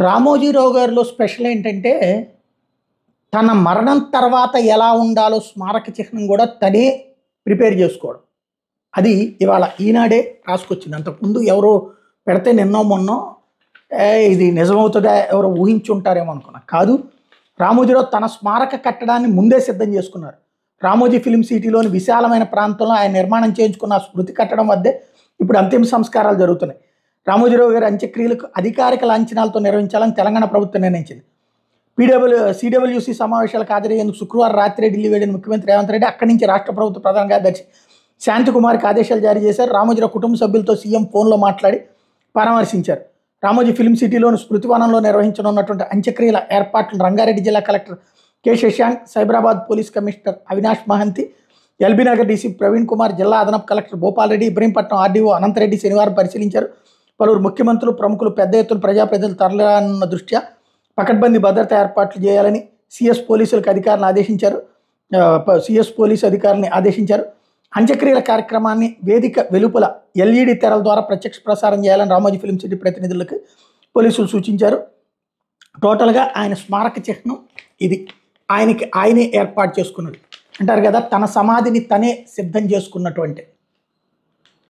రామోజీరావు గారిలో స్పెషల్ ఏంటంటే, తన మరణం తర్వాత ఎలా ఉండాలో స్మారక చిహ్నం కూడా తనే ప్రిపేర్ చేసుకోవడం. అది ఇవాళ ఈనాడే రాసుకొచ్చింది. అంతకుముందు ఎవరో పెడితే నిన్నో మొన్నో ఇది నిజమవుతుందా ఎవరో ఊహించుంటారేమో అనుకున్నా. కాదు, రామోజీరావు తన స్మారక కట్టడాన్ని ముందే సిద్ధం చేసుకున్నారు. రామోజీ ఫిల్మ్ సిటీలోని విశాలమైన ప్రాంతంలో ఆయన నిర్మాణం చేయించుకున్న ఆ స్మృతి కట్టడం వద్దే ఇప్పుడు అంతిమ సంస్కారాలు జరుగుతున్నాయి. రామోజీరావు గారి అంత్యక్రియలకు అధికారిక లాంఛనాలతో నిర్వహించాలని తెలంగాణ ప్రభుత్వం నిర్ణయించింది. సిడబ్ల్యూసీ సమావేశాలకు హాజరయ్యేందుకు శుక్రవారం రాత్రి ఢిల్లీ వెళ్ళిన ముఖ్యమంత్రి రేవంత్ రెడ్డి అక్కడి నుంచి రాష్ట్ర ప్రభుత్వ ప్రధాన కార్యదర్శి శాంతికుమార్కి ఆదేశాలు జారీ చేశారు. రామోజీరావు కుటుంబ సభ్యులతో సీఎం ఫోన్లో మాట్లాడి పరామర్శించారు. రామోజీ ఫిల్మ్ సిటీలోని స్మృతివనంలో నిర్వహించనున్నటువంటి అంత్యక్రియల ఏర్పాట్లను రంగారెడ్డి జిల్లా collector K Shashank, Cyberabad police commissioner Avinash Mohanty, LB Nagar DC Praveen Kumar, జిల్లా అదనపు కలెక్టర్ భూపాల్ రెడ్డి, ఇబ్రహీంపట్నం ఆర్డీఓ అనంతరెడ్డి శనివారం పరిశీలించారు. పలువురు ముఖ్యమంత్రులు, ప్రముఖులు పెద్ద ఎత్తున ప్రజాప్రతినిధులు తరలిరానున్న దృష్ట్యా పకడ్బందీ భద్రతా ఏర్పాట్లు చేయాలని సిఎస్ పోలీసు అధికారులను ఆదేశించారు. అంత్యక్రియల కార్యక్రమాన్ని వేదిక వెలుపల ఎల్ఈడి తెరల ద్వారా ప్రత్యక్ష ప్రసారం చేయాలని రామోజీ ఫిల్మ్ సిటీ ప్రతినిధులకు పోలీసులు సూచించారు. టోటల్గా ఆయన స్మారక చిహ్నం ఇది. ఆయనే ఏర్పాటు చేసుకున్నాడు అంటారు కదా, తన సమాధిని తనే సిద్ధం చేసుకున్నటువంటి